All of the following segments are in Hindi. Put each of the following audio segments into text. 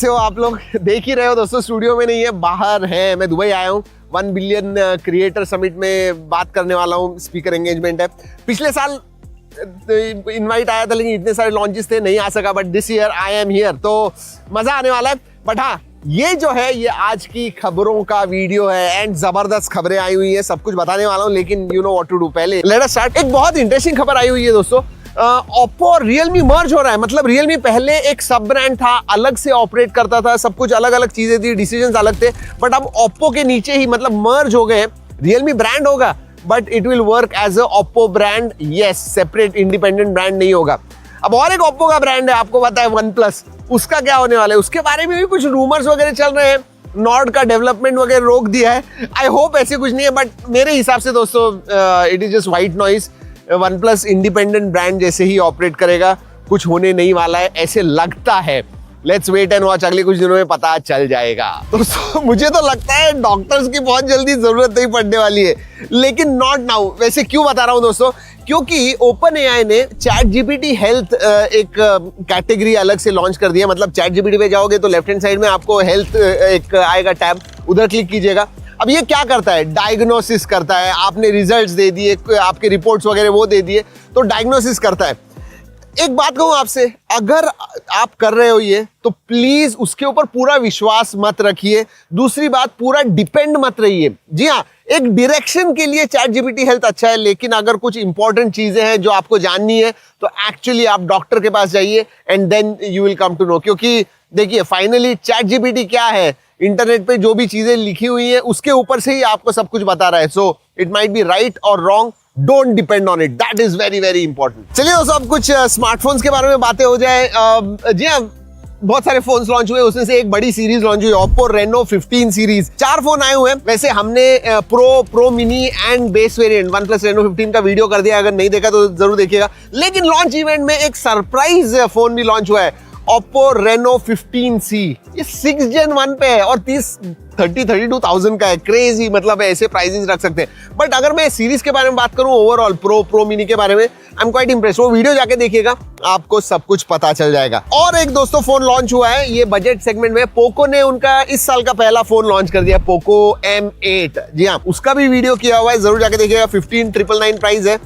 कैसे हो आप लोग? देख ही रहे हो दोस्तों, स्टूडियो में नहीं है, बाहर है। मैं दुबई आया हूँ, 1 बिलियन क्रिएटर समिट में बात करने वाला हूँ। स्पीकर एंगेजमेंट है। पिछले साल इनवाइट आया था, लेकिन इतने सारे लॉन्चेस थे, नहीं आ सका। But this year I am here, तो मजा आने वाला है। बट हाँ, ये जो है ये आज की खबरों का वीडियो है एंड जबरदस्त खबरें आई हुई है, सब कुछ बताने वाला हूँ। लेकिन you know what to do. पहले लेट अस स्टार्ट। एक बहुत इंटरेस्टिंग खबर आई हुई है दोस्तों। ओप्पो और रियलमी मर्ज हो रहा है। मतलब रियलमी पहले एक सब ब्रांड था, अलग से ऑपरेट करता था, सब कुछ अलग अलग चीजें थी, डिसीजंस अलग थे। बट अब ओप्पो के नीचे ही मतलब मर्ज हो गए। रियलमी ब्रांड होगा but it will work as a Oppo brand. Yes, separate independent brand नहीं होगा। अब और एक ओप्पो का ब्रांड है, आपको पता है, वन प्लस। उसका क्या होने वाला है, उसके बारे में भी कुछ रूमर्स वगैरह चल रहे हैं। नॉर्ड का डेवलपमेंट वगैरह रोक दिया है। आई होप ऐसे कुछ नहीं है, बट मेरे हिसाब से दोस्तों it is just white noise. One plus independent brand जैसे ही ऑपरेट करेगा, कुछ होने नहीं वाला है, ऐसे लगता है। लेट्स वेट एंड वॉच, अगले कुछ दिनों में पता चल जाएगा। दोस्तों मुझे तो लगता है डॉक्टर्स की बहुत जल्दी जरूरत नहीं पड़ने वाली है, लेकिन नॉट नाउ। वैसे क्यों बता रहा हूं दोस्तों, क्योंकि ओपन एआई ने चैट जीपीटी हेल्थ एक कैटेगरी अलग से लॉन्च कर दिया। मतलब चैट जीपीटी पे जाओगे तो लेफ्ट हैंड साइड में आपको हेल्थ एक आएगा टैब, उधर क्लिक कीजिएगा। अब ये क्या करता है, डायग्नोसिस करता है। आपने रिजल्ट्स दे दिए, आपके रिपोर्ट्स वगैरह वो दे दिए, तो डायग्नोसिस करता है। एक बात कहूं आपसे, अगर आप कर रहे हो ये, तो प्लीज उसके ऊपर पूरा विश्वास मत रखिए। दूसरी बात, पूरा डिपेंड मत रहिए। जी हाँ, एक डायरेक्शन के लिए चैट जीपीटी हेल्थ अच्छा है, लेकिन अगर कुछ इंपॉर्टेंट चीजें हैं जो आपको जाननी है, तो एक्चुअली आप डॉक्टर के पास जाइए and then you will come to know. क्योंकि देखिए, फाइनली चैट जीपीटी क्या है, इंटरनेट पे जो भी चीजें लिखी हुई है उसके ऊपर से ही आपको सब कुछ बता रहा है। So it might be right और wrong, don't depend on it. That is very very important. चलिए दोस्तों, अब कुछ स्मार्टफोन्स के बारे में बातें हो जाए। जी हाँ, बहुत सारे फोन्स लॉन्च हुए, उसमें से एक बड़ी सीरीज लॉन्च हुई, Oppo Reno 15 सीरीज। 4 फोन आए हुए हैं। वैसे हमने pro mini and base variant OnePlus Reno 15 का वीडियो कर दिया, अगर नहीं देखा तो जरूर देखिएगा। लेकिन लॉन्च इवेंट में एक सरप्राइज फोन भी लॉन्च हुआ है, Oppo Reno 15C। ये 6 Gen 1 पे है और 32,000 का है। क्रेजी, मतलब ऐसे प्राइसेस रख सकते हैं। बट अगर मैं सीरीज के बारे में बात करूं, ओवरऑल प्रो मिनी के बारे में, आई एम क्वाइट इंप्रेस्ड। वो वीडियो जाके देखिएगा, आपको सब कुछ पता चल जाएगा। और एक दोस्तों फोन लॉन्च हुआ है, ये बजट सेगमेंट में। पोको ने उनका इस साल का पहला फोन लॉन्च कर दिया, पोको M8। जी हाँ, उसका भी वीडियो किया हुआ है, जरूर जाके देखिएगा। 15,999 प्राइस है।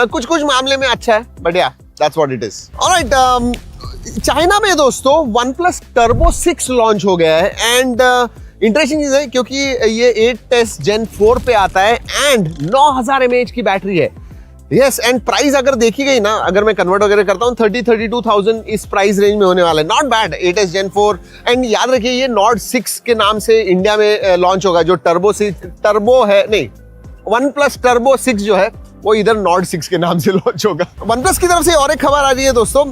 कुछ मामले में अच्छा है, बट या that's what it is. Alright, China में दोस्तों OnePlus Turbo 6 लॉन्च हो गया है। एंड इंटरेस्टिंग चीज है, क्योंकि ये 8S Gen 4 पे आता है एंड 9000 mAh की बैटरी है। यस, एंड प्राइस अगर देखी गई ना, अगर मैं कन्वर्ट वगैरह करता हूँ, 32,000 इस प्राइस रेंज में होने वाला है। Not bad, 8S Gen 4। And याद रखिए, ये Nord 6 के नाम से इंडिया में लॉन्च होगा। जो टर्बो है, नहीं, OnePlus Turbo 6 जो है वो इधर Nord 6 के नाम से लॉन्च होगा। OnePlus की तरफ से और एक खबर आ रही है दोस्तों,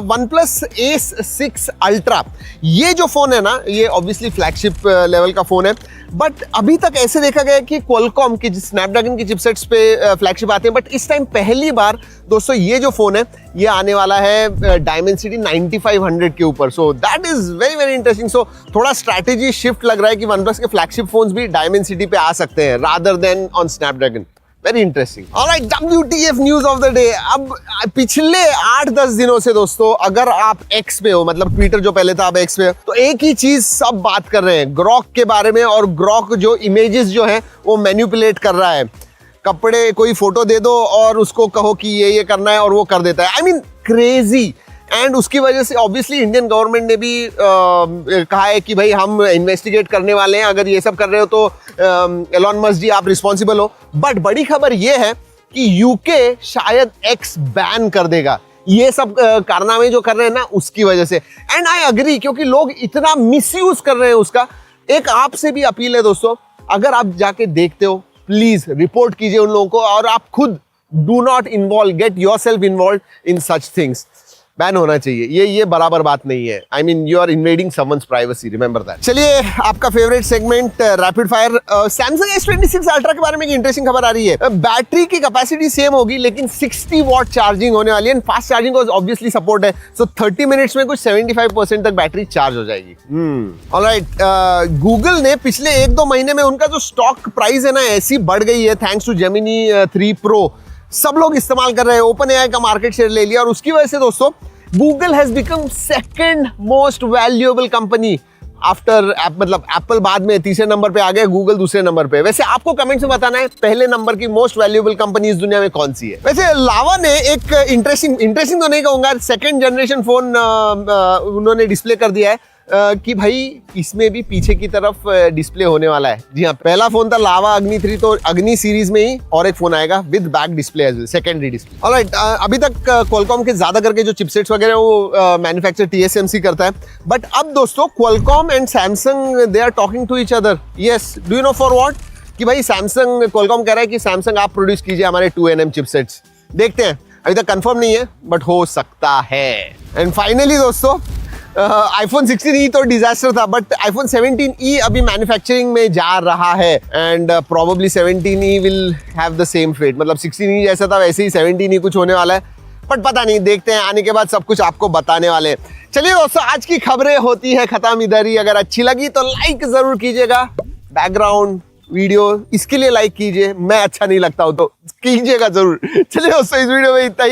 OnePlus Ace 6 Ultra। ये जो फोन है ना, ये ऑब्वियसली फ्लैगशिप लेवल का फोन है। बट अभी तक ऐसे देखा गया कि Qualcomm की स्नैपड्रैगन की चिपसेट्स पे फ्लैगशिप आते हैं। बट इस टाइम पहली बार दोस्तों ये जो फोन है, ये आने वाला है Dimensity 9500 के ऊपर। So that is very very interesting. So थोड़ा स्ट्रैटेजी शिफ्ट लग रहा है कि OnePlus के फ्लैगशिप फोन्स भी Dimensity पे आ सकते हैं, rather than on Snapdragon. Very interesting. Alright, WTF news of the day. अब पिछले 8-10 दिनों से दोस्तों, अगर आप X पे हो, मतलब ट्विटर जो पहले था अब X पे हो, तो एक ही चीज सब बात कर रहे हैं, ग्रॉक के बारे में। और ग्रॉक जो इमेजेस जो है वो मैनिपुलेट कर रहा है। कपड़े, कोई फोटो दे दो और उसको कहो कि ये करना है और वो कर देता है। I mean crazy. एंड उसकी वजह से ऑब्वियसली इंडियन गवर्नमेंट ने भी कहा है कि भाई हम इन्वेस्टिगेट करने वाले हैं, अगर ये सब कर रहे हो तो एलन मस्क जी आप रिस्पॉन्सिबल हो। बट बड़ी खबर ये है कि यूके शायद X बैन कर देगा, ये सब कारनामे जो कर रहे हैं ना, उसकी वजह से। एंड आई अग्री, क्योंकि लोग इतना मिसयूज कर रहे हैं उसका। एक आपसे भी अपील है दोस्तों, अगर आप जाके देखते हो, प्लीज रिपोर्ट कीजिए उन लोगों को, और आप खुद do not involve, get yourself involve in such things. Ban होना चाहिए, ये बराबर बात नहीं है। I mean you are invading someone's privacy, remember that. चलिए, आपका favourite segment rapid fire. Samsung S26 Ultra के बारे में एक इंटरेस्टिंग खबर आ रही है। बैटरी की कैपेसिटी सेम होगी, लेकिन 60 वॉट चार्जिंग होने वाली है। फास्ट चार्जिंग को ऑब्वियसली सपोर्ट है। सो 30 मिनट्स में कुछ 75% तक बैटरी चार्ज हो जाएगी। ऑलराइट, गूगल ने पिछले 1-2 महीने में उनका जो स्टॉक प्राइस है ना, ऐसी बढ़ गई है थैंक्स टू Gemini 3 Pro। सब लोग इस्तेमाल कर रहे हैं, ओपन एआई का मार्केट शेयर ले लिया, और उसकी वजह से दोस्तों Google has become second most valuable company after मतलब एप्पल बाद में तीसरे नंबर पे आ गए, गूगल दूसरे नंबर पे। वैसे आपको कमेंट्स में बताना है पहले नंबर की मोस्ट वैल्यूएबल कंपनी इस दुनिया में कौन सी है। वैसे लावा ने एक इंटरेस्टिंग तो नहीं कहूंगा, सेकंड जनरेशन फोन उन्होंने डिस्प्ले कर दिया है कि भाई इसमें भी पीछे की तरफ डिस्प्ले होने वाला है। जी हाँ, पहला फोन था लावा अग्नि 3, तो अग्नि सीरीज में ही और एक फोन आएगा with back display as well, secondary display. Alright, अभी तक क्वालकॉम के ज्यादा करके जो चिपसेट्स वगैरह वो मैन्युफैक्चर TSMC करता है, बट अब दोस्तों Qualcomm and Samsung they are talking to each other. Yes, do you know for what? कि भाई सैमसंग, क्वालकॉम कह रहा है कि सैमसंग आप प्रोड्यूस कीजिए हमारे 2nm चिपसेट्स। देखते हैं, अभी तक कंफर्म नहीं है बट हो सकता है। एंड फाइनली दोस्तों, iPhone 16e तो डिजास्टर था, बट iPhone 17e अभी मैन्युफैक्चरिंग में जा रहा है and probably 17e will have the same fate. मतलब 16e जैसा था वैसे ही 17e कुछ होने वाला है, बट पता नहीं, देखते हैं, आने के बाद सब कुछ आपको बताने वाले हैं। चलिए दोस्तों, आज की खबरें होती है खत्म इधर ही। अगर अच्छी लगी तो लाइक जरूर कीजिएगा, बैकग्राउंड वीडियो इसके लिए लाइक कीजिए, मैं अच्छा नहीं लगता हूं तो कीजिएगा जरूर। चलिए दोस्तों, इस वीडियो में इतना ही।